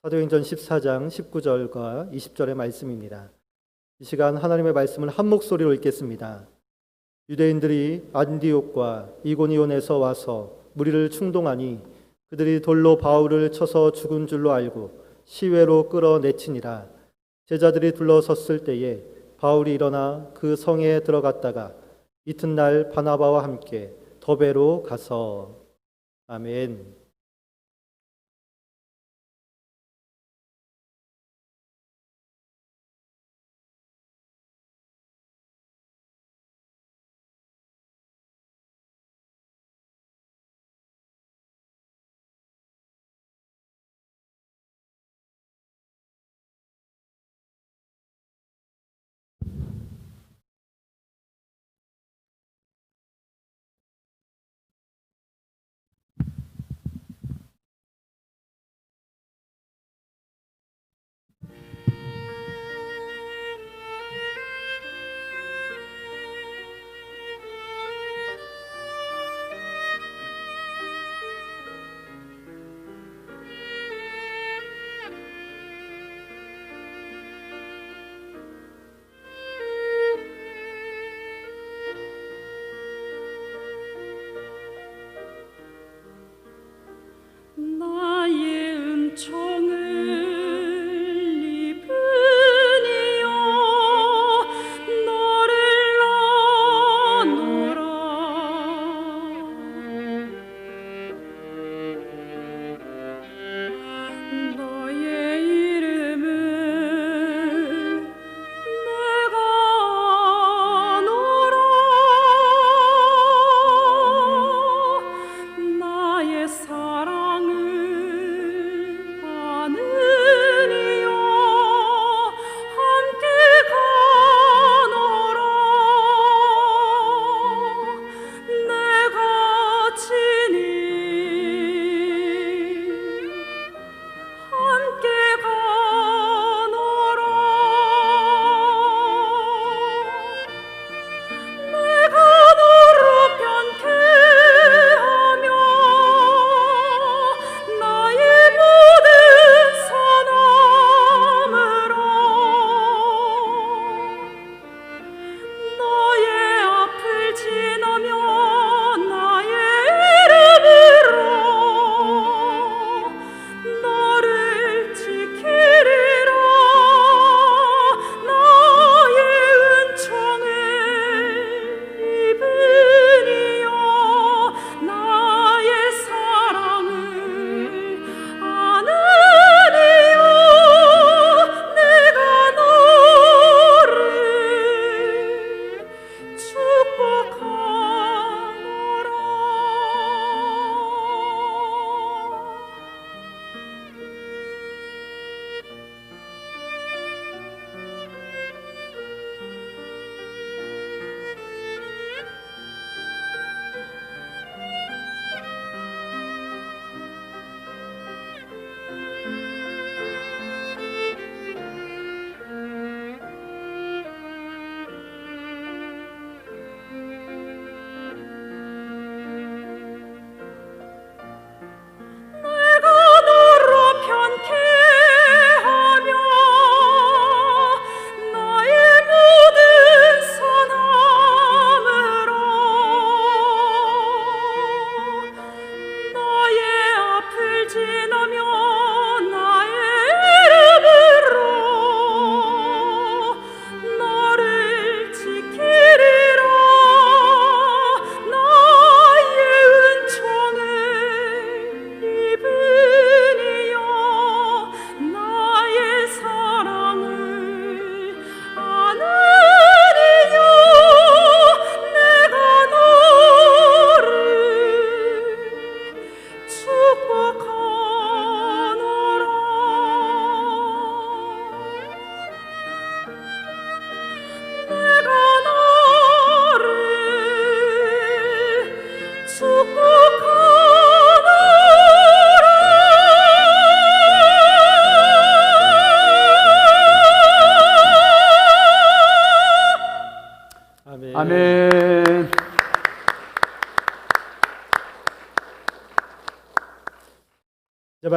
사도행전 14장 19절과 20절의 말씀입니다. 이 시간 하나님의 말씀을 한 목소리로 읽겠습니다. 유대인들이 안디옥과 이고니온에서 와서 무리를 충동하니 그들이 돌로 바울을 쳐서 죽은 줄로 알고 시외로 끌어내치니라. 제자들이 둘러섰을 때에 바울이 일어나 그 성에 들어갔다가 이튿날 바나바와 함께 더베로 가서 아멘.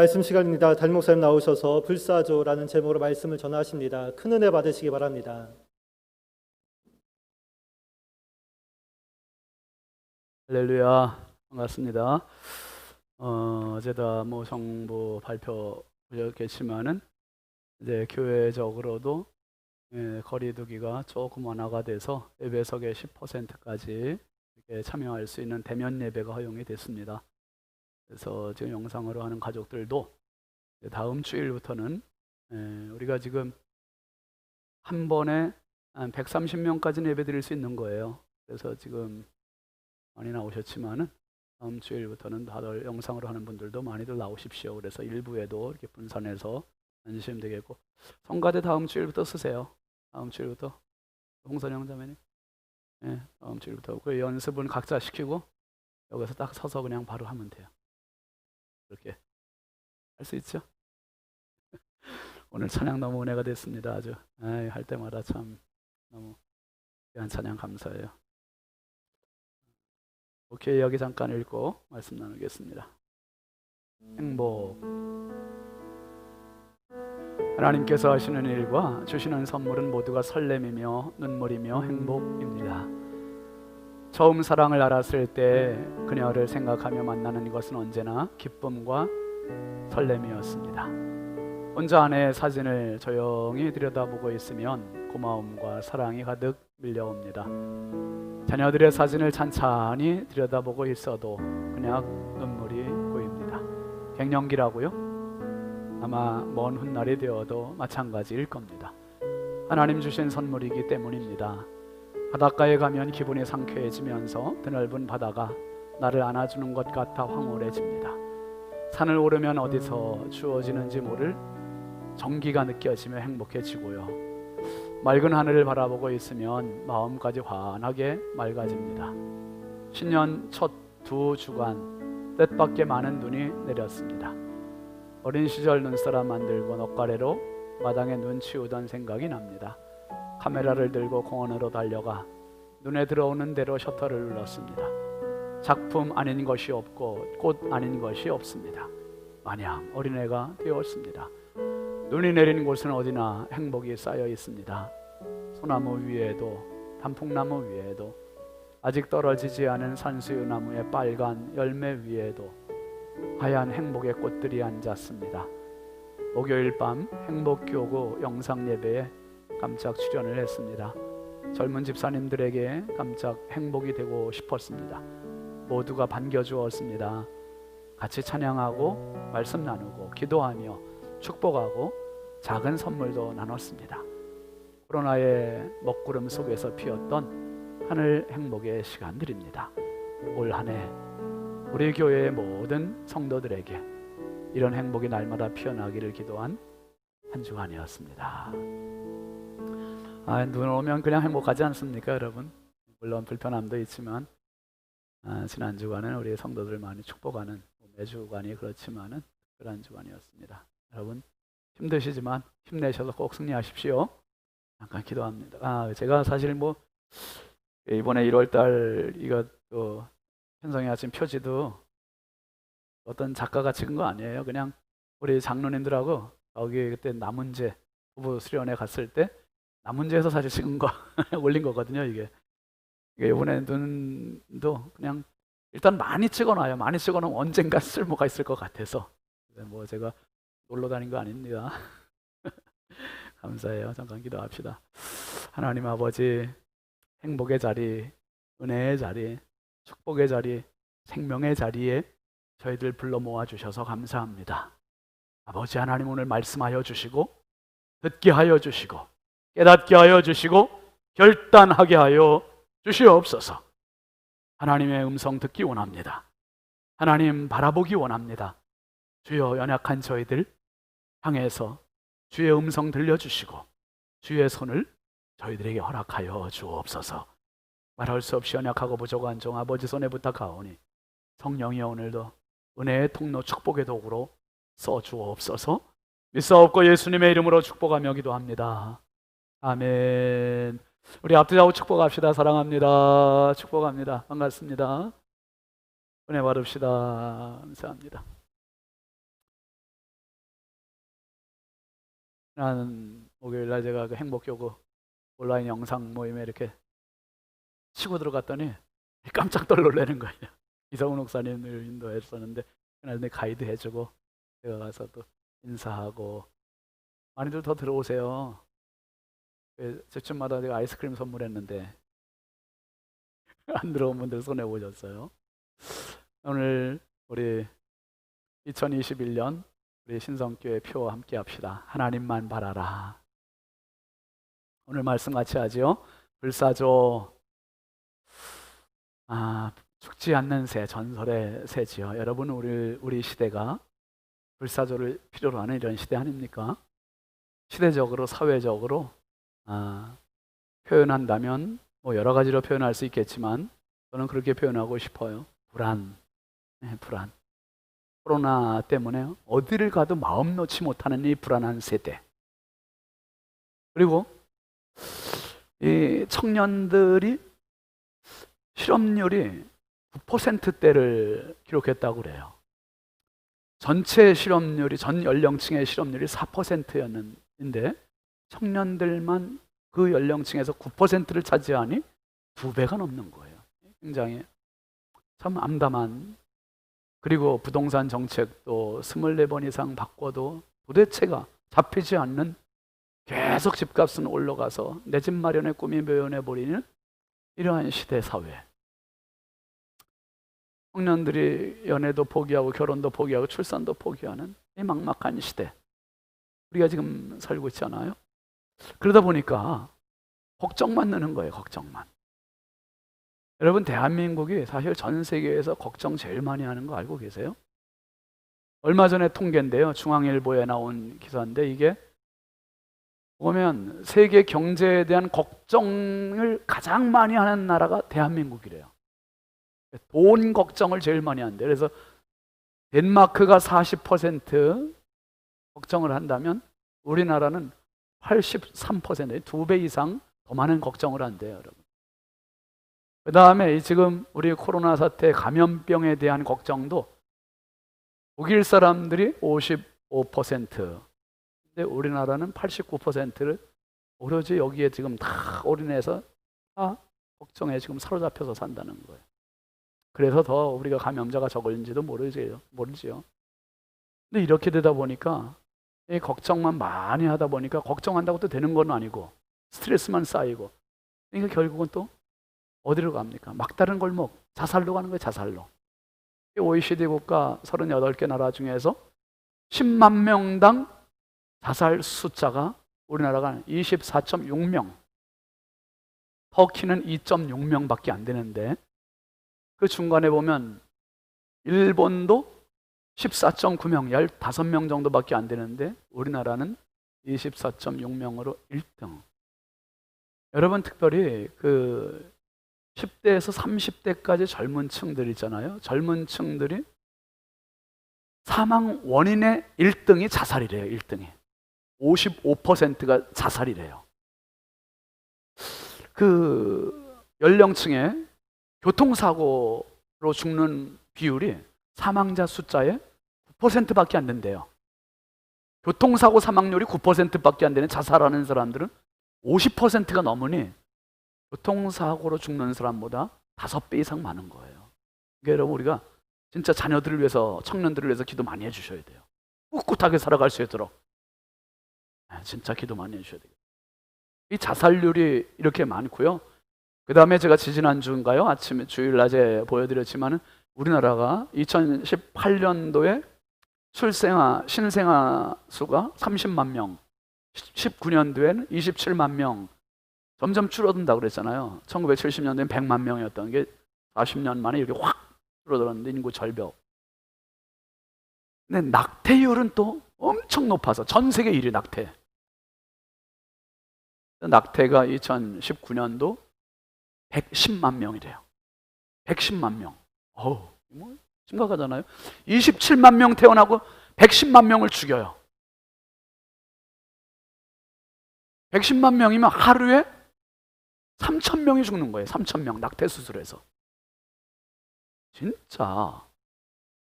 말씀 시간입니다. 담임 목사님 나오셔서 불사조라는 제목으로 말씀을 전하십니다. 큰 은혜 받으시기 바랍니다. 할렐루야, 반갑습니다. 어제도 정부 발표였겠지만은 이제 교회적으로도 거리두기가 조금 완화가 돼서 예배석의 10%까지 이렇게 참여할 수 있는 대면 예배가 허용이 됐습니다. 그래서 지금 영상으로 하는 가족들도 다음 주일부터는 우리가 지금 한 번에 한 130명까지는 예배 드릴 수 있는 거예요. 그래서 지금 많이 나오셨지만은 다음 주일부터는 다들 영상으로 하는 분들도 많이들 나오십시오. 그래서 일부에도 이렇게 분산해서 앉으시면 되겠고, 성가대 다음 주일부터 쓰세요. 다음 주일부터 홍선영 자매님, 다음 주일부터 그 연습은 각자 시키고 여기서 딱 서서 그냥 바로 하면 돼요. 그렇게 할 수 있죠? 오늘 찬양 너무 은혜가 됐습니다. 아주 할 때마다 참 너무 귀한 찬양 감사해요. 오케이, 여기 잠깐 읽고 말씀 나누겠습니다. 행복. 하나님께서 하시는 일과 주시는 선물은 모두가 설렘이며 눈물이며 행복입니다. 처음 사랑을 알았을 때 그녀를 생각하며 만나는 것은 언제나 기쁨과 설렘이었습니다. 혼자 아내의 사진을 조용히 들여다보고 있으면 고마움과 사랑이 가득 밀려옵니다. 자녀들의 사진을 찬찬히 들여다보고 있어도 그냥 눈물이 고입니다. 갱년기라고요? 아마 먼 훗날이 되어도 마찬가지일 겁니다. 하나님 주신 선물이기 때문입니다. 바닷가에 가면 기분이 상쾌해지면서 드넓은 바다가 나를 안아주는 것 같아 황홀해집니다. 산을 오르면 어디서 주어지는지 모를 정기가 느껴지며 행복해지고요. 맑은 하늘을 바라보고 있으면 마음까지 환하게 맑아집니다. 신년 첫 2주간 뜻밖의 많은 눈이 내렸습니다. 어린 시절 눈사람 만들고 넋가래로 마당에 눈 치우던 생각이 납니다. 카메라를 들고 공원으로 달려가 눈에 들어오는 대로 셔터를 눌렀습니다. 작품 아닌 것이 없고 꽃 아닌 것이 없습니다. 마냥 어린애가 되었습니다. 눈이 내린 곳은 어디나 행복이 쌓여 있습니다. 소나무 위에도 단풍나무 위에도 아직 떨어지지 않은 산수유나무의 빨간 열매 위에도 하얀 행복의 꽃들이 앉았습니다. 목요일 밤 행복교구 영상 예배에 깜짝 출연을 했습니다. 젊은 집사님들에게 깜짝 행복이 되고 싶었습니다. 모두가 반겨주었습니다. 같이 찬양하고 말씀 나누고 기도하며 축복하고 작은 선물도 나눴습니다. 코로나의 먹구름 속에서 피었던 하늘 행복의 시간들입니다. 올 한 해 우리 교회의 모든 성도들에게 이런 행복이 날마다 피어나기를 기도한 한 주간이었습니다. 눈 오면 그냥 행복하지 않습니까, 여러분? 물론 불편함도 있지만 지난 주간은 우리 성도들 많이 축복하는, 매주간이 그렇지만은 그런 주간이었습니다. 여러분 힘드시지만 힘내셔서 꼭 승리하십시오. 잠깐 기도합니다. 제가 사실 이번에 1월달 이거 또 현성이 아침 표지도 어떤 작가가 찍은 거 아니에요. 그냥 우리 장로님들하고 여기 그때 남은재 부부 수련회 갔을 때 남은재에서 사실 찍은 거 올린 거거든요. 이게 이번에 눈도 그냥 일단 많이 찍어놔요. 많이 찍어놓으면 언젠가 쓸모가 있을 것 같아서. 제가 놀러 다닌 거 아닙니다. 감사해요. 잠깐 기도합시다. 하나님 아버지, 행복의 자리, 은혜의 자리, 축복의 자리, 생명의 자리에 저희들 불러 모아 주셔서 감사합니다. 아버지 하나님, 오늘 말씀하여 주시고 듣게 하여 주시고 깨닫게 하여 주시고 결단하게 하여 주시옵소서. 하나님의 음성 듣기 원합니다. 하나님 바라보기 원합니다. 주여, 연약한 저희들 향해서 주의 음성 들려주시고 주의 손을 저희들에게 허락하여 주옵소서. 말할 수 없이 연약하고 부족한 종 아버지 손에 부탁하오니 성령이 오늘도 은혜의 통로 축복의 도구로 써주옵소서. 믿사옵고 예수님의 이름으로 축복하며 기도합니다. 아멘. 우리 앞뒤좌우 축복합시다. 사랑합니다. 축복합니다. 반갑습니다. 은혜 받읍시다. 감사합니다. 지난 목요일날 제가 그 행복교구 온라인 영상 모임에 이렇게 치고 들어갔더니 깜짝 놀라는 거예요. 이성훈 목사님을 인도했었는데 그날 내 가이드 해주고 제가 가서 또 인사하고 많이들 더 들어오세요. 저쯤마다 제가 아이스크림 선물했는데 안 들어온 분들 손해 보셨어요. 오늘 우리 2021년 우리 신성교회 표와 함께 합시다. 하나님만 바라라. 오늘 말씀 같이 하지요. 불사조 죽지 않는 새, 전설의 새지요. 여러분, 우리 시대가 불사조를 필요로 하는 이런 시대 아닙니까? 시대적으로, 사회적으로 표현한다면 뭐 여러 가지로 표현할 수 있겠지만 저는 그렇게 표현하고 싶어요. 불안. 코로나 때문에 어디를 가도 마음 놓지 못하는 이 불안한 세대. 그리고 이 청년들이 실업률이 9%대를 기록했다고 그래요. 전체 실업률이, 전 연령층의 실업률이 4%였는데 청년들만 그 연령층에서 9%를 차지하니 2배가 넘는 거예요. 굉장히 참 암담한. 그리고 부동산 정책도 24번 이상 바꿔도 도대체가 잡히지 않는, 계속 집값은 올라가서 내 집 마련의 꿈이 묘연해버리는 이러한 시대 사회. 청년들이 연애도 포기하고 결혼도 포기하고 출산도 포기하는 이 막막한 시대 우리가 지금 살고 있잖아요. 그러다 보니까 걱정만 느는 거예요. 걱정만. 여러분, 대한민국이 사실 전 세계에서 걱정 제일 많이 하는 거 알고 계세요? 얼마 전에 통계인데요, 중앙일보에 나온 기사인데, 이게 보면 세계 경제에 대한 걱정을 가장 많이 하는 나라가 대한민국이래요. 돈 걱정을 제일 많이 한대요. 그래서 덴마크가 40% 걱정을 한다면 우리나라는 83%, 2배 이상 더 많은 걱정을 한대요, 여러분. 그 다음에 지금 우리 코로나 사태 감염병에 대한 걱정도 독일 사람들이 55%, 근데 우리나라는 89%를 오로지 여기에 지금 다 올인해서 다 걱정에 지금 사로잡혀서 산다는 거예요. 그래서 더 우리가 감염자가 적을지도 모르지요. 근데 이렇게 되다 보니까 이 걱정만 많이 하다 보니까 걱정한다고 또 되는 건 아니고 스트레스만 쌓이고, 그러니까 결국은 또 어디로 갑니까? 막다른 골목, 자살로 가는 거예요. 자살로. OECD 국가 38개 나라 중에서 10만 명당 자살 숫자가 우리나라가 24.6명, 터키는 2.6명밖에 안 되는데, 그 중간에 보면 일본도 14.9명, 15명 정도밖에 안 되는데 우리나라는 24.6명으로 1등. 여러분, 특별히 그 10대에서 30대까지 젊은 층들 있잖아요. 젊은 층들이 사망 원인의 1등이 자살이래요. 1등이 55%가 자살이래요. 그 연령층에 교통사고로 죽는 비율이 사망자 숫자의 9%밖에 안 된대요. 교통사고 사망률이 9%밖에 안 되는 자살하는 사람들은 50%가 넘으니 교통사고로 죽는 사람보다 5배 이상 많은 거예요. 그러니까 여러분, 우리가 진짜 자녀들을 위해서, 청년들을 위해서 기도 많이 해주셔야 돼요. 꿋꿋하게 살아갈 수 있도록 진짜 기도 많이 해주셔야 돼요. 이 자살률이 이렇게 많고요. 그 다음에 제가 지지난주인가요? 아침에 주일 낮에 보여드렸지만은 우리나라가 2018년도에 신생아 수가 30만 명, 19년도에는 27만 명, 점점 줄어든다고 그랬잖아요. 1970년도엔 100만 명이었던 게 40년 만에 이렇게 확 줄어들었는데, 인구 절벽. 근데 낙태율은 또 엄청 높아서 전 세계 1위 낙태. 낙태가 2019년도 110만 명이래요. 110만 명. 뭐 심각하잖아요. 27만 명 태어나고 110만 명을 죽여요. 110만 명이면 하루에 3,000명이 죽는 거예요. 3,000명 낙태 수술해서. 진짜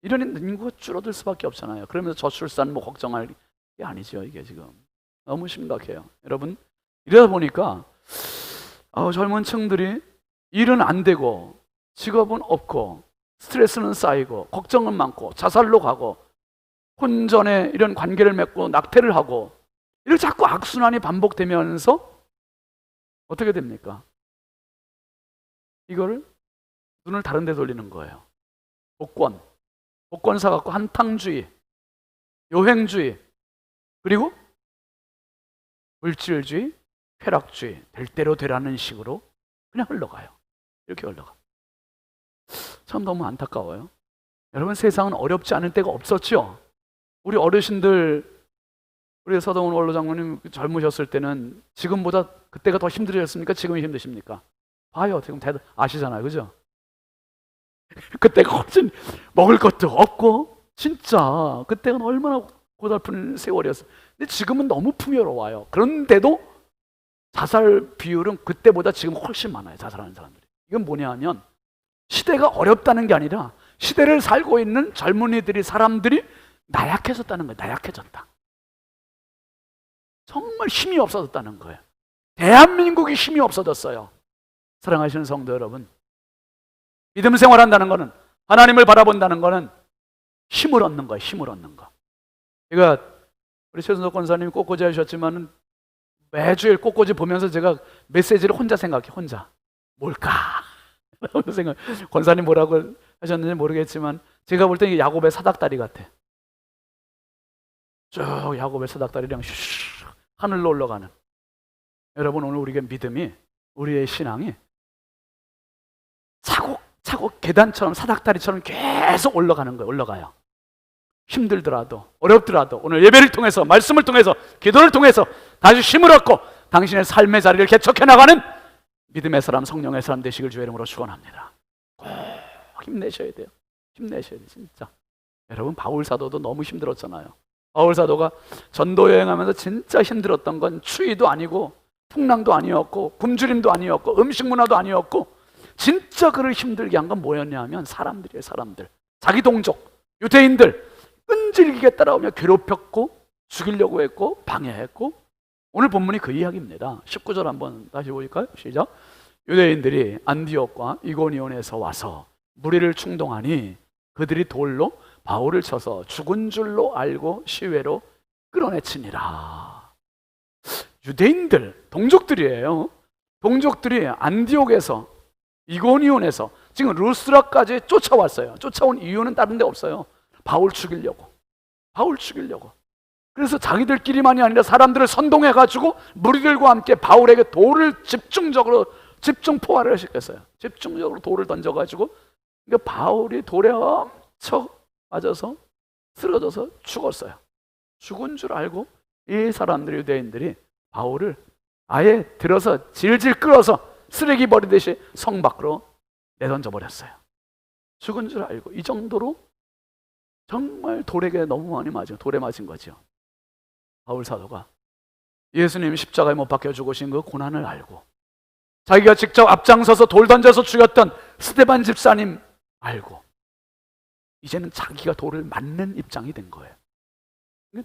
이런 인구가 줄어들 수밖에 없잖아요. 그러면서 저출산 뭐 걱정할 게 아니죠, 이게 지금. 너무 심각해요. 여러분, 이러다 보니까 젊은 층들이 일은 안 되고 직업은 없고 스트레스는 쌓이고 걱정은 많고 자살로 가고 혼전에 이런 관계를 맺고 낙태를 하고 이렇게 자꾸 악순환이 반복되면서 어떻게 됩니까? 이거를 눈을 다른 데 돌리는 거예요. 복권 사갖고 한탕주의, 요행주의, 그리고 물질주의, 쾌락주의, 될 대로 되라는 식으로 그냥 흘러가요. 이렇게 흘러가. 참 너무 안타까워요. 여러분, 세상은 어렵지 않을 때가 없었죠. 우리 어르신들, 우리 서동훈 원로 장로님 젊으셨을 때는 지금보다 그때가 더 힘들으셨습니까? 지금이 힘드십니까? 봐요. 지금 아시잖아요. 그죠? 그때가 훨씬 먹을 것도 없고 진짜 그때는 얼마나 고달픈 세월이었어요. 근데 지금은 너무 풍요로워요. 그런데도 자살 비율은 그때보다 지금 훨씬 많아요. 자살하는 사람들이. 이건 뭐냐 하면 시대가 어렵다는 게 아니라 시대를 살고 있는 젊은이들이, 사람들이 나약해졌다는 거예요. 나약해졌다. 정말 힘이 없어졌다는 거예요. 대한민국이 힘이 없어졌어요. 사랑하시는 성도 여러분, 믿음 생활한다는 거는, 하나님을 바라본다는 거는 힘을 얻는 거예요. 힘을 얻는 거. 제가 우리 최순석 권사님이 꽃꽂이 하셨지만 매주일 꽃꽂이 보면서 제가 메시지를 혼자 생각해. 혼자 뭘까? 생각. 권사님 뭐라고 하셨는지 모르겠지만 제가 볼 때 이게 야곱의 사닥다리 같아. 쭉 야곱의 사닥다리랑 슉 하늘로 올라가는. 여러분, 오늘 우리의 믿음이, 우리의 신앙이 차곡차곡 계단처럼, 사닥다리처럼 계속 올라가는 거예요. 올라가요. 힘들더라도, 어렵더라도 오늘 예배를 통해서, 말씀을 통해서, 기도를 통해서 다시 힘을 얻고 당신의 삶의 자리를 개척해 나가는 믿음의 사람, 성령의 사람 되시길 주의 이름으로 축원합니다. 꼭 힘내셔야 돼요. 힘내셔야 돼요. 진짜. 여러분, 바울 사도도 너무 힘들었잖아요. 바울 사도가 전도 여행하면서 진짜 힘들었던 건 추위도 아니고 풍랑도 아니었고 굶주림도 아니었고 음식 문화도 아니었고, 진짜 그를 힘들게 한 건 뭐였냐 하면 사람들이에요. 사람들. 자기 동족 유대인들 끈질기게 따라오며 괴롭혔고 죽이려고 했고 방해했고. 오늘 본문이 그 이야기입니다. 19절 한번 다시 보실까요? 시작. 유대인들이 안디옥과 이고니온에서 와서 무리를 충동하니 그들이 돌로 바울을 쳐서 죽은 줄로 알고 시외로 끌어내치니라. 유대인들, 동족들이에요. 동족들이 안디옥에서, 이고니온에서 지금 루스라까지 쫓아왔어요. 쫓아온 이유는 다른 데 없어요. 바울 죽이려고. 바울 죽이려고. 그래서 자기들끼리만이 아니라 사람들을 선동해가지고 무리들과 함께 바울에게 돌을 집중 포화를 시켰어요. 집중적으로 돌을 던져가지고, 그러니까 바울이 돌에 엄청 맞아서 쓰러져서 죽었어요. 죽은 줄 알고 이 사람들이, 유대인들이 바울을 아예 들어서 질질 끌어서 쓰레기 버리듯이 성 밖으로 내던져 버렸어요. 죽은 줄 알고. 이 정도로 정말 돌에게 너무 많이 맞은, 돌에 맞은 거죠. 바울 사도가 예수님이 십자가에 못 박혀 죽으신 그 고난을 알고, 자기가 직접 앞장서서 돌 던져서 죽였던 스데반 집사님 알고, 이제는 자기가 돌을 맞는 입장이 된 거예요.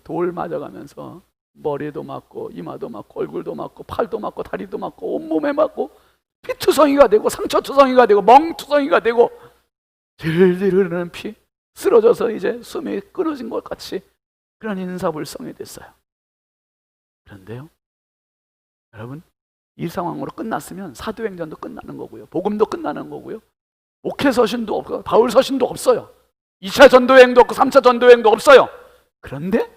돌 맞아가면서 머리도 맞고 이마도 맞고 얼굴도 맞고 팔도 맞고 다리도 맞고 온몸에 맞고 피투성이가 되고 상처투성이가 되고 멍투성이가 되고 질질 흐르는 피, 쓰러져서 이제 숨이 끊어진 것 같이 그런 인사불성이 됐어요. 그런데요, 여러분, 이 상황으로 끝났으면 사도행전도 끝나는 거고요, 복음도 끝나는 거고요, 목회 서신도 없고 바울 서신도 없어요. 2차 전도여행도 없고 3차 전도여행도 없어요. 그런데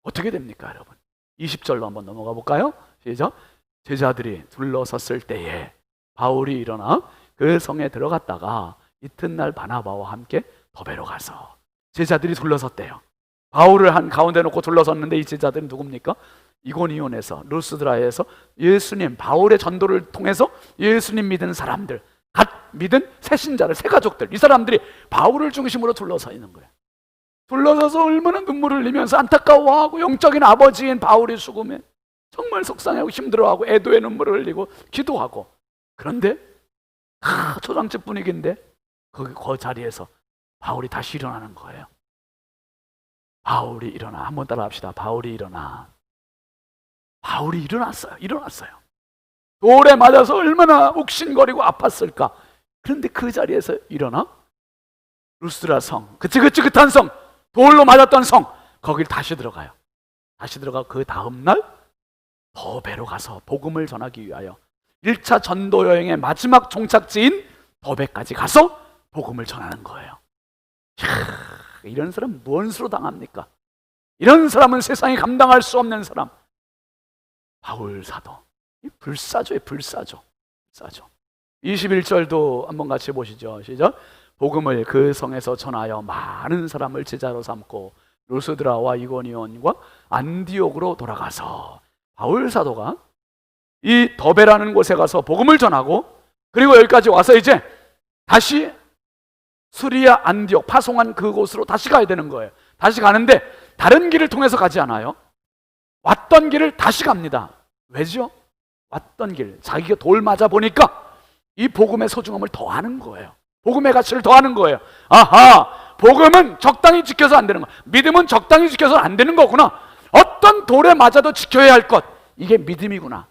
어떻게 됩니까, 여러분? 20절로 한번 넘어가 볼까요? 시작. 제자들이 둘러섰을 때에 바울이 일어나 그 성에 들어갔다가 이튿날 바나바와 함께 더베로 가서. 제자들이 둘러섰대요. 바울을 한 가운데 놓고 둘러섰는데 이 제자들은 누굽니까? 이고니온에서, 루스드라에서 예수님, 바울의 전도를 통해서 예수님 믿은 사람들, 갓 믿은 새 신자들, 새 가족들, 이 사람들이 바울을 중심으로 둘러서 있는 거예요. 둘러서서 얼마나 눈물을 흘리면서 안타까워하고 영적인 아버지인 바울의 죽음에 정말 속상하고 힘들어하고 애도의 눈물을 흘리고 기도하고. 그런데 초상집 분위기인데 그 자리에서 바울이 다시 일어나는 거예요. 바울이 일어나. 한번 따라 합시다. 바울이 일어나. 바울이 일어났어요. 돌에 맞아서 얼마나 욱신거리고 아팠을까. 그런데 그 자리에서 일어나 루스드라 성, 그 지긋지긋한 성, 돌로 맞았던 성, 거길 다시 들어가요. 다시 들어가 그 다음날 더베로 가서 복음을 전하기 위하여 1차 전도 여행의 마지막 종착지인 더베까지 가서 복음을 전하는 거예요. 이런 사람 무슨 수로 당합니까? 이런 사람은 세상에 감당할 수 없는 사람. 바울 사도, 불사조예요. 불사조. 21절도 한번 같이 보시죠. 시작. 복음을 그 성에서 전하여 많은 사람을 제자로 삼고 루스드라와 이고니온과 안디옥으로 돌아가서, 바울 사도가 이 더베라는 곳에 가서 복음을 전하고, 그리고 여기까지 와서 이제 다시 수리아 안디옥 파송한 그곳으로 다시 가야 되는 거예요. 다시 가는데 다른 길을 통해서 가지 않아요. 왔던 길을 다시 갑니다. 왜죠? 왔던 길, 자기가 돌 맞아 보니까 이 복음의 소중함을 더하는 거예요. 복음의 가치를 더하는 거예요. 아하, 복음은 적당히 지켜서 안 되는 거, 믿음은 적당히 지켜서 안 되는 거구나. 어떤 돌에 맞아도 지켜야 할 것, 이게 믿음이구나.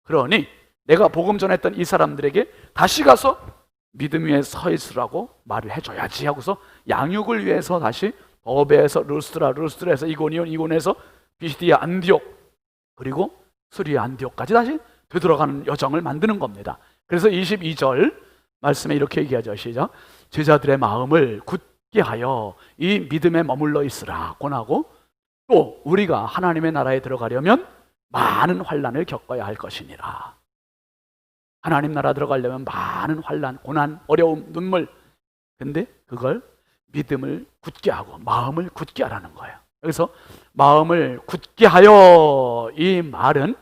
그러니 내가 복음 전했던 이 사람들에게 다시 가서 믿음 위에 서 있으라고 말을 해줘야지 하고서 양육을 위해서 다시 더베에서 루스드라에서 이고니온에서 비시디아 안디옥, 그리고 수리아 안디옥까지 다시 되돌아가는 여정을 만드는 겁니다. 그래서 22절 말씀에 이렇게 얘기하죠. 시작. 제자들의 마음을 굳게 하여 이 믿음에 머물러 있으라 권하고, 또 우리가 하나님의 나라에 들어가려면 많은 환난을 겪어야 할 것이니라. 하나님 나라 들어가려면 많은 환난, 고난, 어려움, 눈물. 근데 그걸 믿음을 굳게 하고 마음을 굳게 하라는 거예요. 그래서 마음을 굳게 하여, 이 말은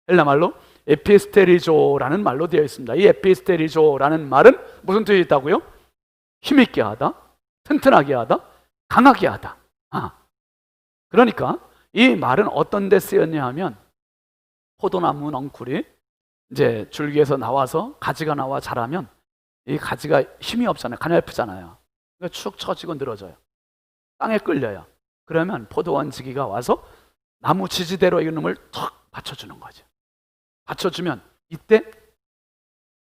헬라 말로 에피스테리조라는 말로 되어 있습니다. 이 에피스테리조라는 말은 무슨 뜻이 있다고요? 힘있게 하다, 튼튼하게 하다, 강하게 하다. 그러니까 이 말은 어떤 데 쓰였냐 하면, 포도나무 넝쿨이 이제 줄기에서 나와서 가지가 나와 자라면 이 가지가 힘이 없잖아요. 가냘프잖아요. 그러니까 축 처지고 늘어져요. 땅에 끌려요. 그러면 포도원지기가 와서 나무 지지대로 이놈을 턱 받쳐주는 거죠. 받쳐주면 이때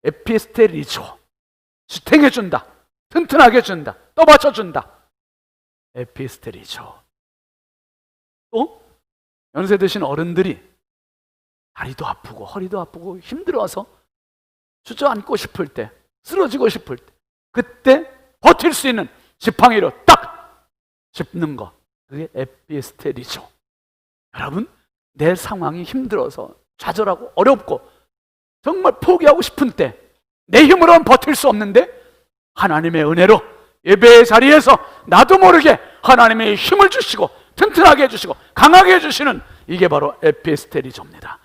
에피스테리조, 지탱해준다, 튼튼하게 해준다, 또 받쳐준다. 에피스테리조. 또 연세 드신 어른들이 다리도 아프고 허리도 아프고 힘들어서 주저앉고 싶을 때, 쓰러지고 싶을 때, 그때 버틸 수 있는 지팡이로 딱 짚는 거, 그게 에피스테리죠. 여러분, 내 상황이 힘들어서 좌절하고 어렵고 정말 포기하고 싶은 때, 내 힘으로는 버틸 수 없는데 하나님의 은혜로 예배의 자리에서 나도 모르게 하나님의 힘을 주시고 튼튼하게 해주시고 강하게 해주시는, 이게 바로 에피스테리조입니다.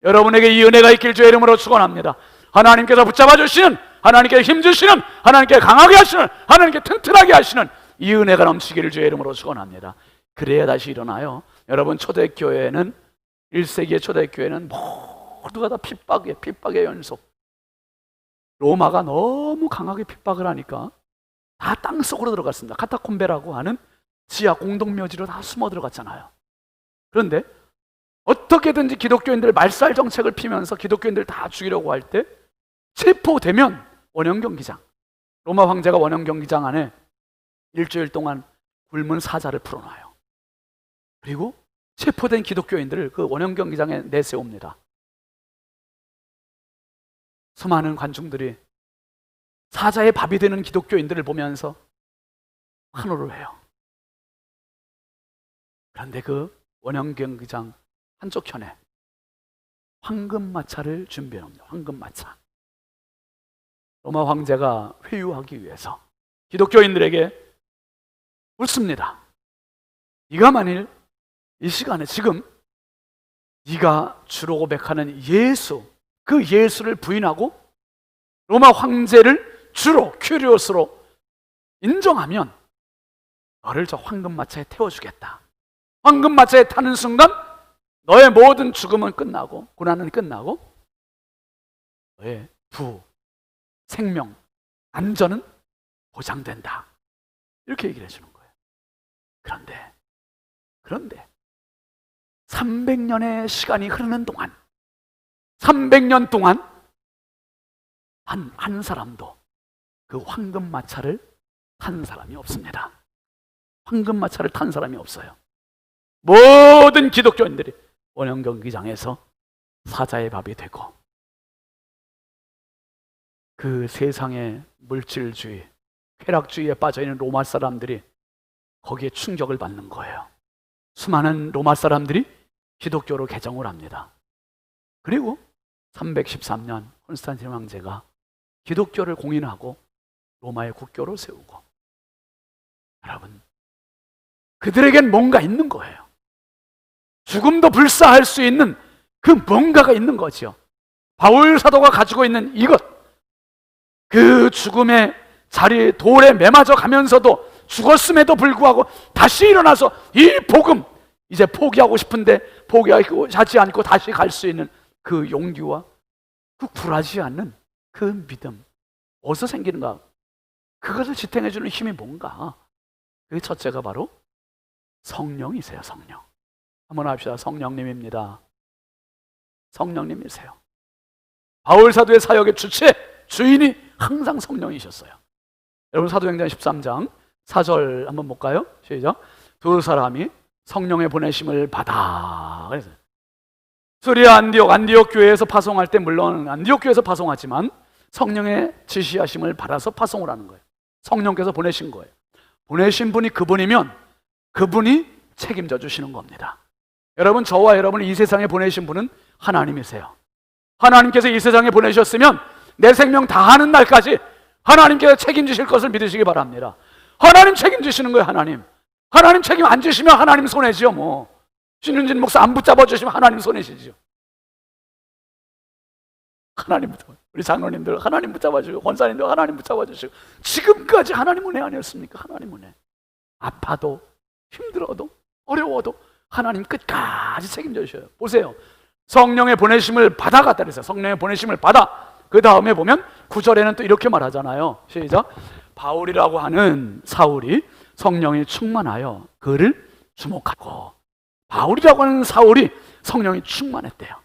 여러분에게 이 은혜가 있길 주의 이름으로 축원합니다. 하나님께서 붙잡아 주시는, 하나님께 힘 주시는, 하나님께 강하게 하시는, 하나님께 튼튼하게 하시는 이 은혜가 넘치기를 주의 이름으로 축원합니다. 그래야 다시 일어나요. 여러분, 초대교회는 1세기의 초대교회는 모두가 다 핍박의 연속. 로마가 너무 강하게 핍박을 하니까 다 땅속으로 들어갔습니다. 카타콤베라고 하는 지하 공동묘지로 다 숨어 들어갔잖아요. 그런데 어떻게든지 기독교인들 말살 정책을 피면서 기독교인들 다 죽이려고 할 때 체포되면 원형경기장, 로마 황제가 원형경기장 안에 일주일 동안 굶은 사자를 풀어놔요. 그리고 체포된 기독교인들을 그 원형경기장에 내세웁니다. 수많은 관중들이 사자의 밥이 되는 기독교인들을 보면서 환호를 해요. 그런데 그 원형경기장 한쪽 편에 황금마차를 준비해 놓습니다. 황금마차. 로마 황제가 회유하기 위해서 기독교인들에게 묻습니다. 네가 만일 이 시간에 지금 네가 주로 고백하는 예수, 그 예수를 부인하고 로마 황제를 주로 큐리오스로 인정하면 너를 저 황금마차에 태워주겠다. 황금마차에 타는 순간 너의 모든 죽음은 끝나고 고난은 끝나고 너의 부, 생명, 안전은 보장된다. 이렇게 얘기를 해주는 거예요. 그런데 300년의 시간이 흐르는 동안 300년 동안 한 사람도 그 황금마차를 탄 사람이 없습니다. 황금마차를 탄 사람이 없어요. 모든 기독교인들이 원형경기장에서 사자의 밥이 되고 그 세상의 물질주의, 쾌락주의에 빠져있는 로마 사람들이 거기에 충격을 받는 거예요. 수많은 로마 사람들이 기독교로 개종을 합니다. 그리고 313년 콘스탄틴 황제가 기독교를 공인하고 로마의 국교로 세우고, 여러분, 그들에겐 뭔가 있는 거예요. 죽음도 불사할 수 있는 그 뭔가가 있는 거죠. 바울 사도가 가지고 있는 이것, 그 죽음의 자리에 돌에 매맞아 가면서도 죽었음에도 불구하고 다시 일어나서 이 복음, 이제 포기하고 싶은데 포기하지 않고 다시 갈 수 있는 그 용기와 그 굴하지 않는 그 믿음, 어디서 생기는가? 그것을 지탱해주는 힘이 뭔가? 그 첫째가 바로 성령이세요. 성령. 한번 합시다. 성령님입니다. 성령님이세요. 바울 사도의 사역의 주인이 항상 성령이셨어요. 여러분, 사도행전 13장 4절 한번 볼까요? 시작. 두 사람이 성령의 보내심을 받아. 그래서 수리아 안디옥 교회에서 파송할 때, 물론 안디옥 교회에서 파송하지만 성령의 지시하심을 받아서 파송을 하는 거예요. 성령께서 보내신 거예요. 보내신 분이 그분이면 그분이 책임져 주시는 겁니다. 여러분, 저와 여러분을 이 세상에 보내신 분은 하나님이세요. 하나님께서 이 세상에 보내셨으면 내 생명 다하는 날까지 하나님께서 책임지실 것을 믿으시기 바랍니다. 하나님 책임지시는 거예요. 하나님 책임 안 지시면 하나님 손해지요. 뭐 신윤진 목사 안 붙잡아 주시면 하나님 손해시죠. 하나님부터, 우리 장로님들 하나님 붙잡아 주시고, 권사님들 하나님 붙잡아 주시고, 지금까지 하나님 은혜 아니었습니까? 하나님 은혜. 아파도 힘들어도 어려워도 하나님 끝까지 책임져 주셔요. 보세요. 성령의 보내심을 받아갔다 그랬어요. 성령의 보내심을 받아. 그 다음에 보면 9절에는 또 이렇게 말하잖아요. 시작. 바울이라고 하는 사울이 성령이 충만하여 그를 주목하고. 바울이라고 하는 사울이 성령이 충만했대요.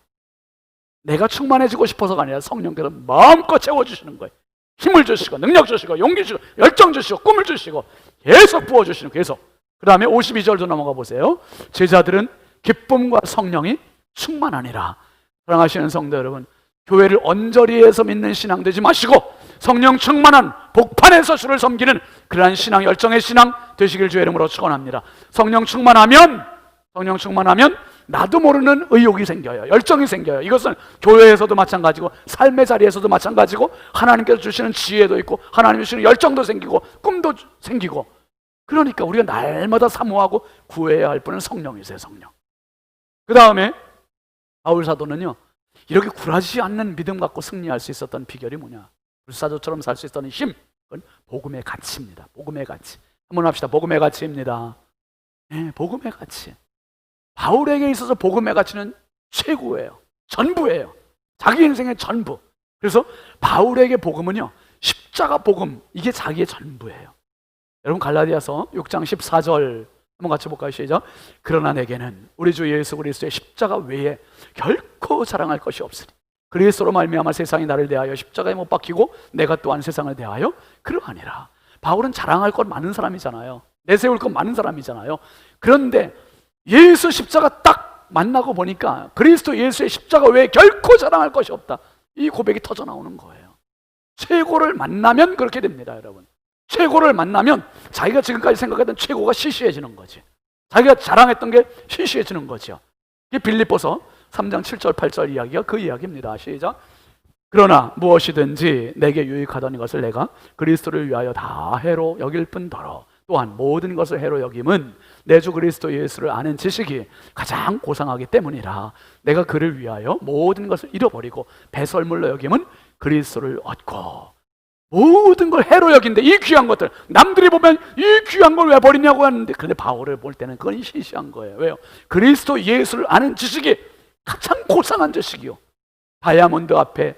내가 충만해지고 싶어서가 아니라 성령께서 마음껏 채워주시는 거예요. 힘을 주시고, 능력 주시고, 용기 주시고, 열정 주시고, 꿈을 주시고, 계속 부어주시는 거예요. 계속. 그 다음에 52절도 넘어가 보세요. 제자들은 기쁨과 성령이 충만하니라. 사랑하시는 성도 여러분, 교회를 언저리에서 믿는 신앙 되지 마시고 성령 충만한 복판에서 주를 섬기는 그러한 신앙, 열정의 신앙 되시길 주의 이름으로 축원합니다. 성령 충만하면 나도 모르는 의욕이 생겨요. 열정이 생겨요. 이것은 교회에서도 마찬가지고 삶의 자리에서도 마찬가지고 하나님께서 주시는 지혜도 있고 하나님 주시는 열정도 생기고 꿈도 생기고, 그러니까 우리가 날마다 사모하고 구해야 할 분은 성령이세요. 성령. 그 다음에 바울 사도는요, 이렇게 굴하지 않는 믿음 갖고 승리할 수 있었던 비결이 뭐냐? 불사조처럼 살 수 있었던 힘, 그건 복음의 가치입니다. 복음의 가치. 한번 합시다. 복음의 가치입니다. 네, 복음의 가치. 바울에게 있어서 복음의 가치는 최고예요. 전부예요. 자기 인생의 전부. 그래서 바울에게 복음은요, 십자가 복음, 이게 자기의 전부예요. 여러분, 갈라디아서 6장 14절 한번 같이 볼까요? 시작. 그러나 내게는 우리 주 예수 그리스도의 십자가 외에 결코 자랑할 것이 없으니 그리스도로 말미암아 세상이 나를 대하여 십자가에 못 박히고 내가 또한 세상을 대하여 그러하니라. 바울은 자랑할 것 많은 사람이잖아요. 내세울 것 많은 사람이잖아요. 그런데 예수 십자가 딱 만나고 보니까 그리스도 예수의 십자가 외에 결코 자랑할 것이 없다. 이 고백이 터져 나오는 거예요. 최고를 만나면 그렇게 됩니다, 여러분. 최고를 만나면 자기가 지금까지 생각했던 최고가 시시해지는 거지. 자기가 자랑했던 게 시시해지는 거죠. 이게 빌립보서 3장 7절 8절 이야기가 그 이야기입니다. 시작. 그러나 무엇이든지 내게 유익하던 것을 내가 그리스도를 위하여 다 해로 여길 뿐더러 또한 모든 것을 해로 여김은 내 주 그리스도 예수를 아는 지식이 가장 고상하기 때문이라. 내가 그를 위하여 모든 것을 잃어버리고 배설물로 여김은 그리스도를 얻고. 모든 걸 해로 여긴데, 이 귀한 것들, 남들이 보면 이 귀한 걸 왜 버리냐고 하는데, 그런데 바울을 볼 때는 그건 시시한 거예요. 왜요? 그리스도 예수를 아는 지식이 가장 고상한 지식이요. 다이아몬드 앞에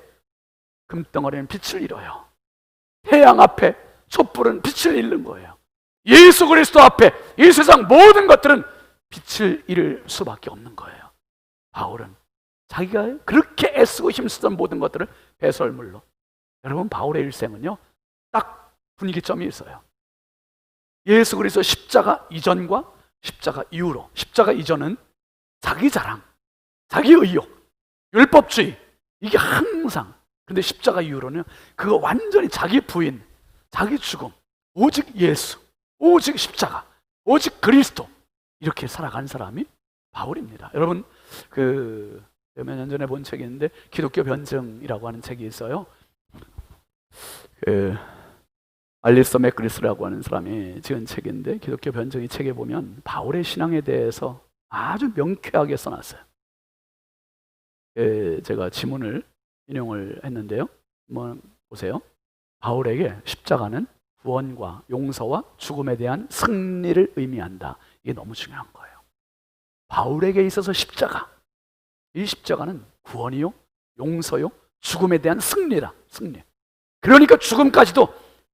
금덩어리는 빛을 잃어요. 태양 앞에 촛불은 빛을 잃는 거예요. 예수 그리스도 앞에 이 세상 모든 것들은 빛을 잃을 수밖에 없는 거예요. 바울은 자기가 그렇게 애쓰고 힘쓰던 모든 것들을 배설물로. 여러분, 바울의 일생은요, 딱 분위기점이 있어요. 예수 그리스도 십자가 이전과 십자가 이후로. 십자가 이전은 자기 자랑, 자기 의욕, 율법주의, 이게 항상. 근데 십자가 이후로는 그거 완전히 자기 부인, 자기 죽음, 오직 예수, 오직 십자가, 오직 그리스도, 이렇게 살아간 사람이 바울입니다. 여러분, 몇 년 전에 본 책이 있는데 기독교 변증이라고 하는 책이 있어요. 알리스터 맥그리스라고 하는 사람이 지은 책인데, 기독교 변증 이 책에 보면 바울의 신앙에 대해서 아주 명쾌하게 써놨어요. 제가 지문을 인용을 했는데요. 한번 보세요. 바울에게 십자가는 구원과 용서와 죽음에 대한 승리를 의미한다. 이게 너무 중요한 거예요. 바울에게 있어서 십자가, 이 십자가는 구원이요, 용서요, 죽음에 대한 승리다. 승리. 그러니까 죽음까지도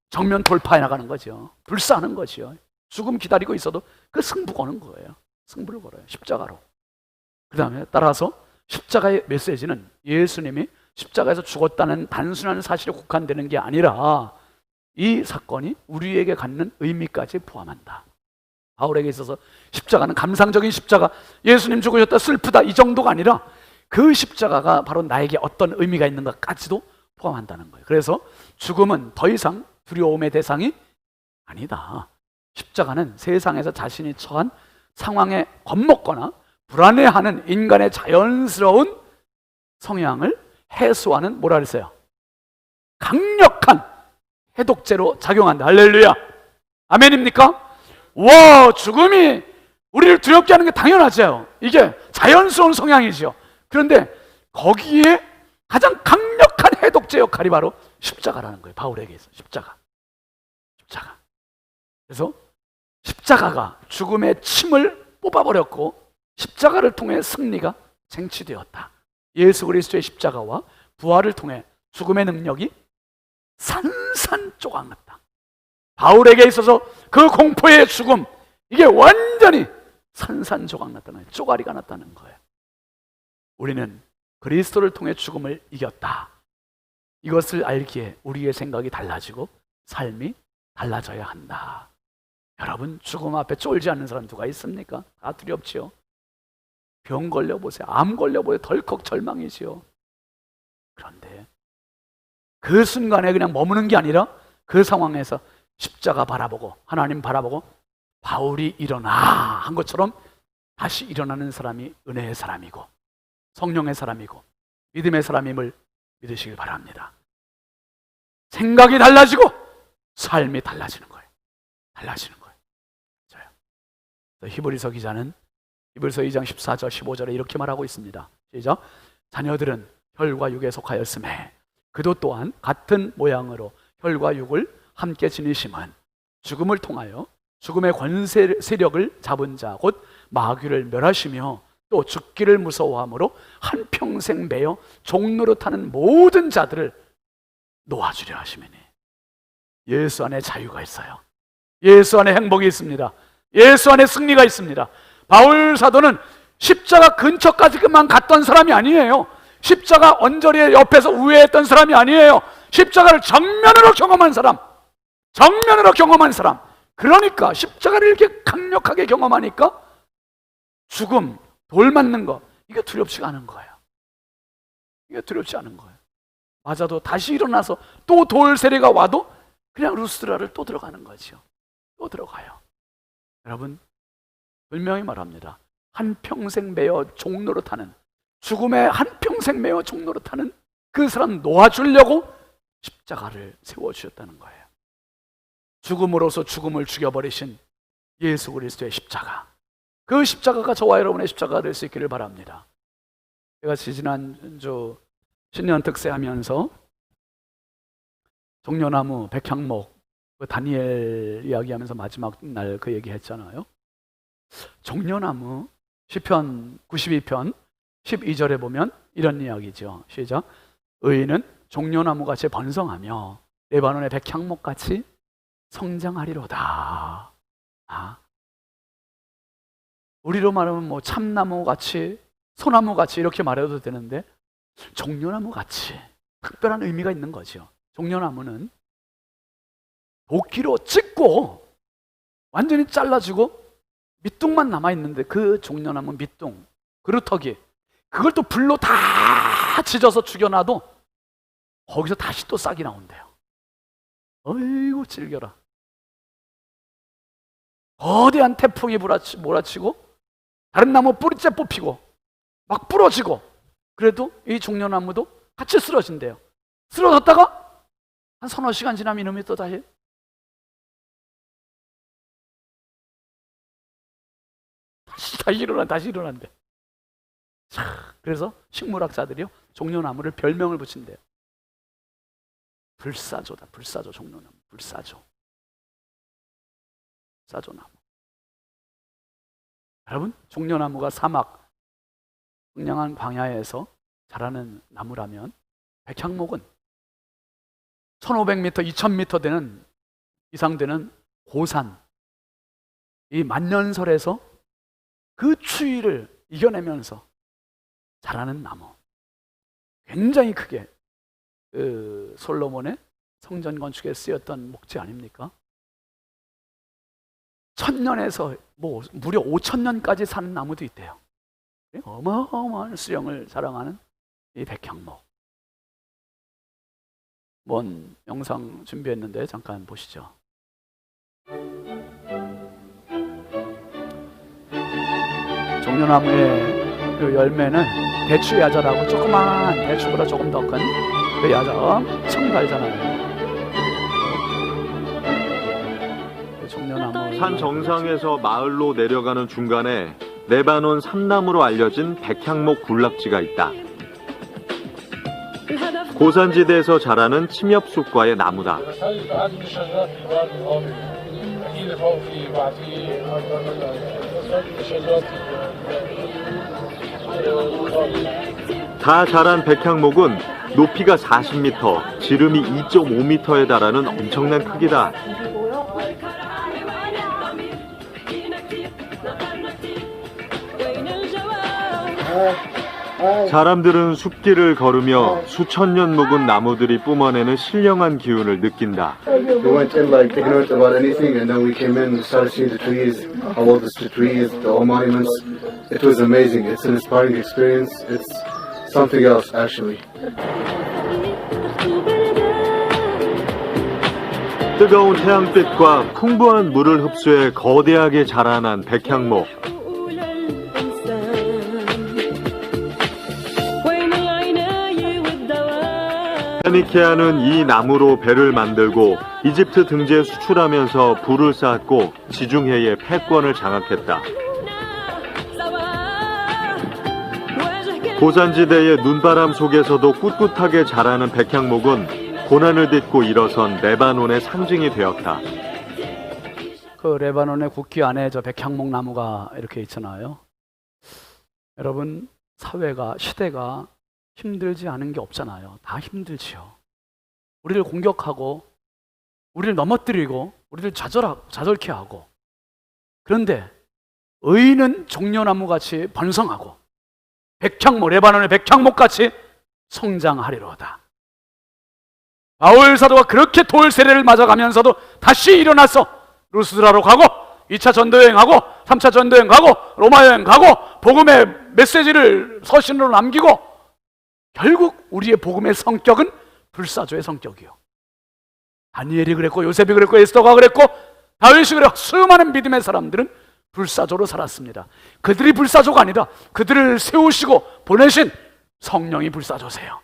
정면 돌파해 나가는 거죠. 불사하는 거죠. 죽음 기다리고 있어도 그 승부 거는 거예요. 승부를 걸어요. 십자가로. 그 다음에 따라서 십자가의 메시지는 예수님이 십자가에서 죽었다는 단순한 사실에 국한되는 게 아니라 이 사건이 우리에게 갖는 의미까지 포함한다. 바울에게 있어서 십자가는 감상적인 십자가, 예수님 죽으셨다, 슬프다, 이 정도가 아니라 그 십자가가 바로 나에게 어떤 의미가 있는가까지도 포함한다는 거예요. 그래서 죽음은 더 이상 두려움의 대상이 아니다. 십자가는 세상에서 자신이 처한 상황에 겁먹거나 불안해하는 인간의 자연스러운 성향을 해소하는, 뭐라 그랬어요? 강력한 해독제로 작용한다. 할렐루야. 아멘입니까? 와, 죽음이 우리를 두렵게 하는 게 당연하죠. 이게 자연스러운 성향이죠. 그런데 거기에 가장 강력한 해독제 역할이 바로 십자가라는 거예요. 바울에게 있어. 십자가. 그래서 십자가가 죽음의 침을 뽑아버렸고 십자가를 통해 승리가 쟁취되었다. 예수 그리스도의 십자가와 부활을 통해 죽음의 능력이 산산조각났다. 바울에게 있어서 그 공포의 죽음, 이게 완전히 산산조각났다는 거예요. 쪼가리가 났다는 거예요. 우리는 그리스도를 통해 죽음을 이겼다. 이것을 알기에 우리의 생각이 달라지고 삶이 달라져야 한다. 여러분, 죽음 앞에 쫄지 않는 사람 누가 있습니까? 다 두렵지요. 병 걸려보세요. 암 걸려보세요. 덜컥 절망이지요. 그런데 그 순간에 그냥 머무는 게 아니라 그 상황에서 십자가 바라보고 하나님 바라보고 바울이 일어나 한 것처럼 다시 일어나는 사람이 은혜의 사람이고 성령의 사람이고 믿음의 사람임을 믿으시길 바랍니다. 생각이 달라지고 삶이 달라지는 거예요. 달라지는 거예요. 히브리서 기자는 히브리서 2장 14절 15절에 이렇게 말하고 있습니다. 시작. 자녀들은 혈과 육에 속하였음에 그도 또한 같은 모양으로 혈과 육을 함께 지니심은 죽음을 통하여 죽음의 권세 세력을 잡은 자 곧 마귀를 멸하시며 또 죽기를 무서워함으로 한평생 매여 종노릇하는 모든 자들을 놓아주려 하시매니. 예수 안에 자유가 있어요. 예수 안에 행복이 있습니다. 예수 안에 승리가 있습니다. 바울 사도는 십자가 근처까지만 갔던 사람이 아니에요. 십자가 언저리에 옆에서 우회했던 사람이 아니에요. 십자가를 정면으로 경험한 사람. 정면으로 경험한 사람. 그러니까 십자가를 이렇게 강력하게 경험하니까 죽음, 돌 맞는 거, 이게 두렵지가 않은 거예요. 이게 두렵지 않은 거예요. 맞아도 다시 일어나서 또 돌 세례가 와도 그냥 루스드라를 또 들어가는 거죠. 또 들어가요. 여러분, 분명히 말합니다. 한평생 매여 종노릇하는, 죽음에 한평생 매여 종노릇하는 그 사람 놓아주려고 십자가를 세워주셨다는 거예요. 죽음으로써 죽음을 죽여버리신 예수 그리스도의 십자가, 그 십자가가 저와 여러분의 십자가가 될 수 있기를 바랍니다. 제가 지난주 신년 특세하면서 종려나무, 백향목, 다니엘 이야기하면서 마지막 날 그 얘기 했잖아요. 종려나무, 시편 92편 12절에 보면 이런 이야기죠. 시작. 의인은 종려나무같이 번성하며 레바논의 백향목같이 성장하리로다. 우리로 말하면 뭐 참나무 같이, 소나무 같이 이렇게 말해도 되는데 종려나무 같이 특별한 의미가 있는 거죠. 종려나무는 도끼로 찍고 완전히 잘라지고 밑둥만 남아있는데 그 종려나무 밑둥, 그루터기, 그걸 또 불로 다 지져서 죽여놔도 거기서 다시 또 싹이 나온대요. 어이구 질겨라. 거대한 태풍이 몰아치고 다른 나무 뿌리째 뽑히고 막 부러지고 그래도 이 종려나무도 같이 쓰러진대요. 쓰러졌다가 한 서너 시간 지나면 이놈이 또 다시 다시 일어난대. 자, 그래서 식물학자들이요 종려나무를 별명을 붙인대요. 불사조다. 불사조 종려나무. 불사조. 사조나무. 여러분, 종려나무가 사막 황량한 광야에서 자라는 나무라면 백향목은 1500m, 2000m 되는 이상 되는 고산, 이 만년설에서 그 추위를 이겨내면서 자라는 나무. 굉장히 크게 솔로몬의 성전 건축에 쓰였던 목재 아닙니까? 1000년에서 뭐 무려 5000년까지 사는 나무도 있대요. 어마어마한 수령을 자랑하는 이 백향목. 뭔 영상 준비했는데 잠깐 보시죠. 종려나무의 그 열매는 대추야자라고 조그만 대추보다 조금 더 큰 그 야자 엄청 달잖아요. 종려나무 산 정상에서 마을로 내려가는 중간에 레바논 삼나무로 알려진 백향목 군락지가 있다. 고산지대에서 자라는 침엽숲과의 나무다. 다 자란 백향목은 높이가 40m, 지름이 2.5m에 달하는 엄청난 크기다. 사람들은 숲길을 걸으며 수천 년 묵은 나무들이 뿜어내는 신령한 기운을 느낀다. We went in like ignorant about anything, and then we came in and started seeing the trees, how old the trees, the old monuments. It was amazing. It's an inspiring experience. It's something else, actually. 뜨거운 태양빛과 풍부한 물을 흡수해 거대하게 자라난 백향목. 페니케아는 이 나무로 배를 만들고 이집트 등지에 수출하면서 부를 쌓았고 지중해의 패권을 장악했다. 고산지대의 눈바람 속에서도 꿋꿋하게 자라는 백향목은 고난을 딛고 일어선 레바논의 상징이 되었다. 그 레바논의 국기 안에 저 백향목 나무가 이렇게 있잖아요. 여러분, 사회가, 시대가 힘들지 않은 게 없잖아요. 다 힘들지요. 우리를 공격하고 우리를 넘어뜨리고 우리를 좌절케 하고, 그런데 의인은 종려나무같이 번성하고 백향목, 레바논의 백향목같이 성장하리로다. 바울 사도가 그렇게 돌 세례를 맞아가면서도 다시 일어나서 루스드라로 가고 2차 전도여행 하고 3차 전도여행 가고 로마 여행 가고 복음의 메시지를 서신으로 남기고, 결국 우리의 복음의 성격은 불사조의 성격이요. 다니엘이 그랬고 요셉이 그랬고 에스더가 그랬고 다윗이 그랬고 수많은 믿음의 사람들은 불사조로 살았습니다. 그들이 불사조가 아니라 그들을 세우시고 보내신 성령이 불사조세요.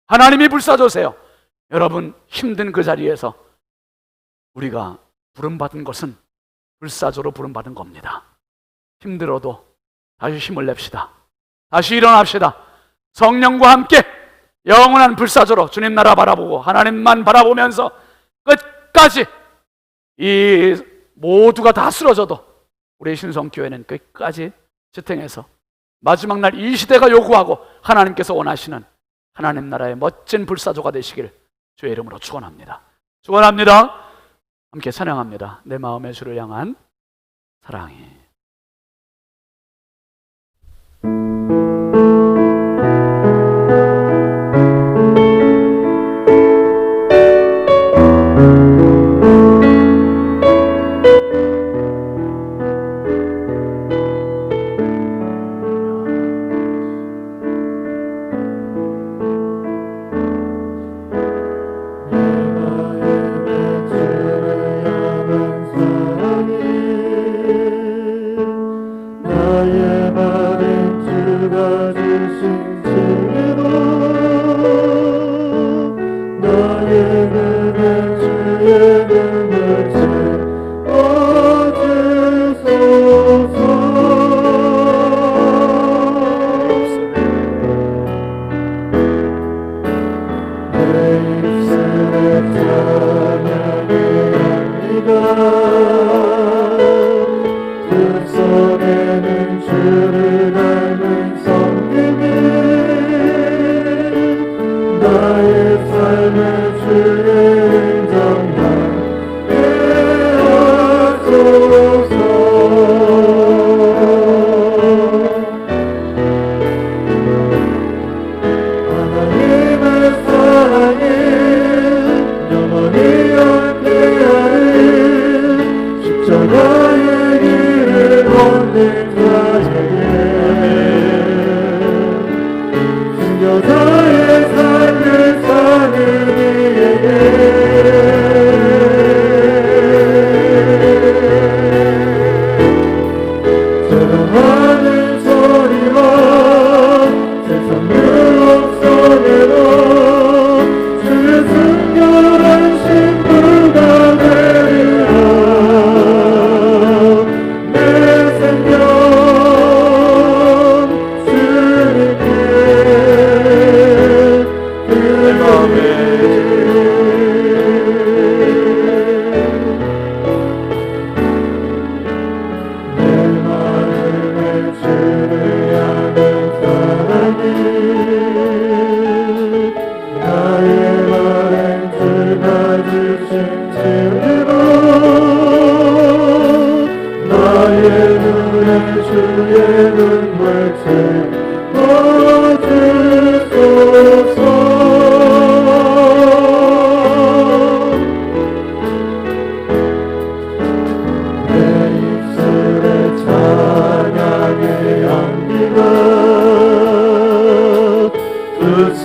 하나님이 불사조세요. 여러분, 힘든 그 자리에서 우리가 부름받은 것은 불사조로 부름받은 겁니다. 힘들어도 다시 힘을 냅시다. 다시 일어납시다. 성령과 함께 영원한 불사조로 주님 나라 바라보고 하나님만 바라보면서 끝까지, 이 모두가 다 쓰러져도 우리 신성교회는 끝까지 지탱해서 마지막 날 이 시대가 요구하고 하나님께서 원하시는 하나님 나라의 멋진 불사조가 되시길 주의 이름으로 축원합니다. 축원합니다. 함께 찬양합니다. 내 마음의 주를 향한 사랑이.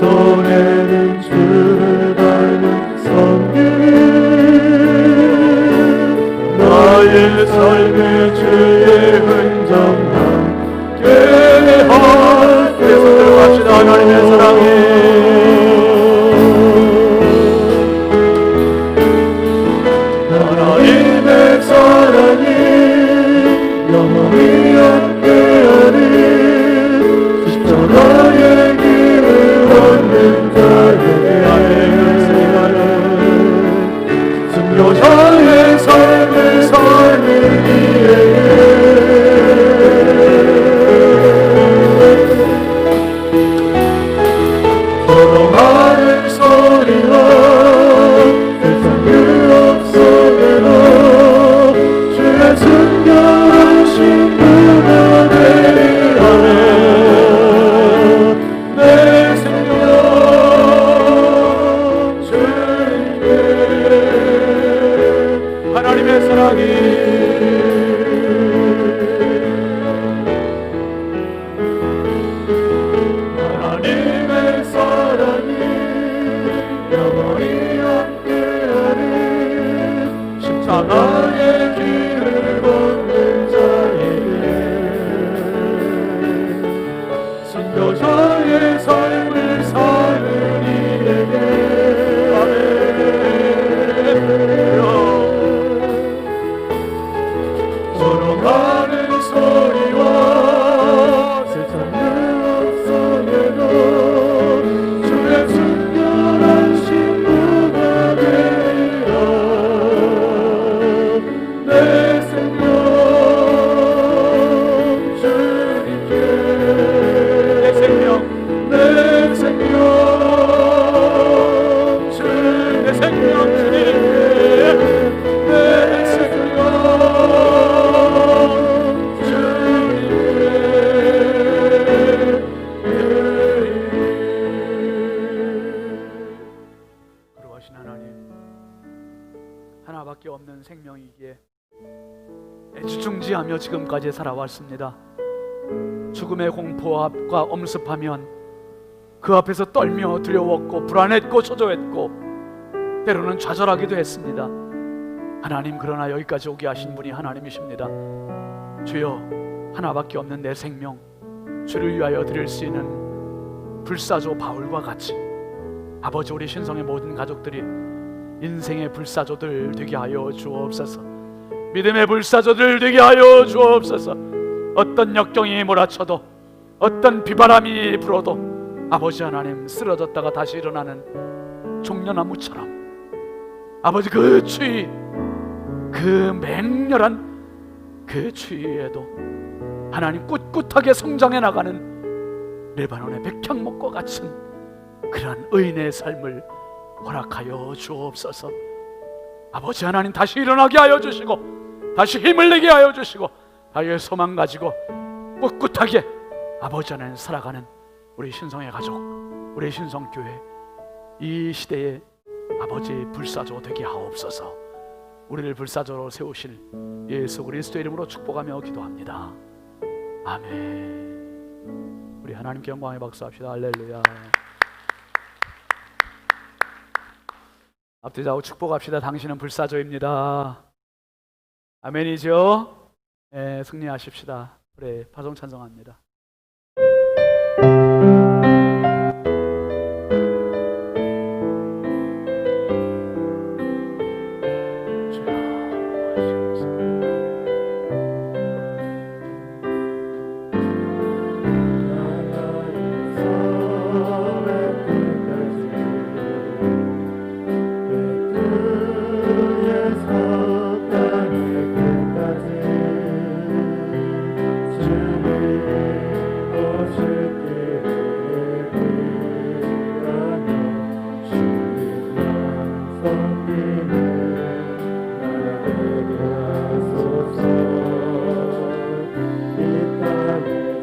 손에는 주를 닮은 성길 나의 삶의 주의 흔적 남게 하소서. 들어갑시다. 하나님의 사랑이 하나님의 사랑이 영원히 함께하리. 십자가의 길을 걷는 자에게 순교자의 삶을 사는 이에게 걸어가는 소리와 세상 그 앞서게로 주의 순결하신 그날을 하네. 내 생명 주님께 하나님의 사랑이 하나님의 사랑이 영원히 함께하리. 십자가의 길을 걷는 자에게 순교자의 삶을 사는 이에게 걸어가는 소리와 세상 그 앞서게도 주의 순결하신 문화를 내 생명 주님께 내 생명 내 생명 주님께 내 생명 거룩하신 하나님, 하나밖에 없는 생명이기에 애지중지하며 지금까지 살아왔습니다. 죽음의 공포와 엄습하면 그 앞에서 떨며 두려웠고 불안했고 초조했고 때로는 좌절하기도 했습니다. 하나님, 그러나 여기까지 오게 하신 분이 하나님이십니다. 주여, 하나밖에 없는 내 생명 주를 위하여 드릴 수 있는 불사조 바울과 같이 아버지, 우리 신성의 모든 가족들이 인생의 불사조들 되게 하여 주옵소서. 믿음의 불사조들 되게 하여 주옵소서. 어떤 역경이 몰아쳐도 어떤 비바람이 불어도 아버지 하나님, 쓰러졌다가 다시 일어나는 종려나무처럼 아버지, 그 추위, 그 맹렬한 그 추위에도 하나님 꿋꿋하게 성장해 나가는 레바논의 백향목과 같은 그러한 의인의 삶을 허락하여 주옵소서. 아버지 하나님, 다시 일어나게 하여 주시고 다시 힘을 내게 하여 주시고 아예 소망 가지고 꿋꿋하게 아버지 하나님 살아가는 우리 신성의 가족, 우리 신성교회, 이 시대에 아버지 불사조 되게 하옵소서. 우리를 불사조로 세우실 예수 그리스도 이름으로 축복하며 기도합니다. 아멘. 우리 하나님께 영광의 박수 합시다. 할렐루야. 앞뒤좌우 축복합시다. 당신은 불사조입니다. 아멘이죠? 네, 승리하십시다. 그래, 파송 찬송합니다.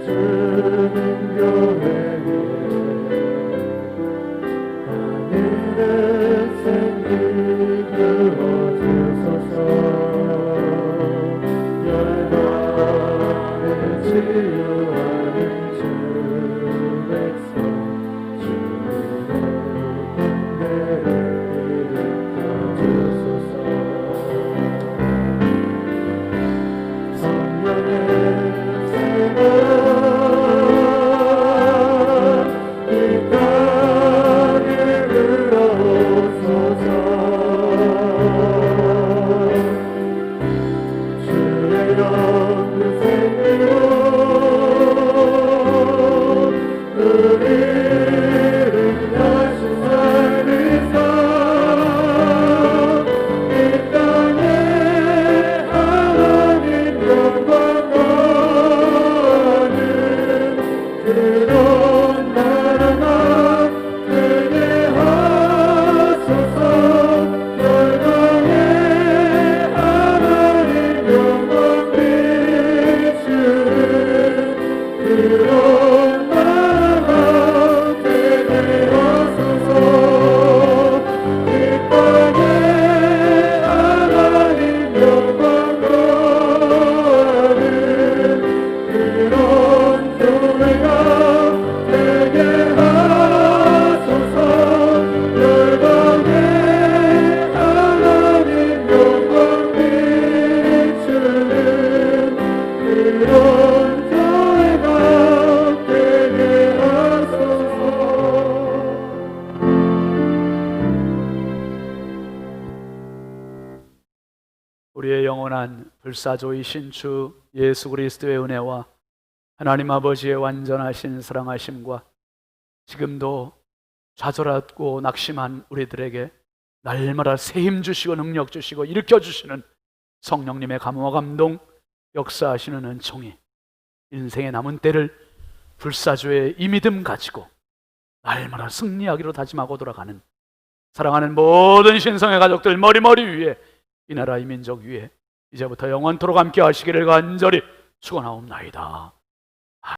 주는 교회 그런 나라가 되게 하소서. 열방에 하나님 영광 비추는 그런 나라가 되게 하소서. 이 땅에 하나님 영광 거하는 그런 교회가 되게 하소서. 열방에 하나님 영광 비추는 그런 교회가 되게 하소서. 우리의 영원한 불사조이신 주 예수 그리스도의 은혜와 하나님 아버지의 완전하신 사랑하심과 지금도 좌절하고 낙심한 우리들에게 날마다 새 힘 주시고 능력 주시고 일으켜 주시는 성령님의 감화와 감동 역사하시는 은총이 인생의 남은 때를 불사조의 이 믿음 가지고 날마다 승리하기로 다짐하고 돌아가는 사랑하는 모든 신성의 가족들 머리 위에 이 나라 이 민족 위에 이제부터 영원토록 함께 하시기를 간절히 축원하옵나이다.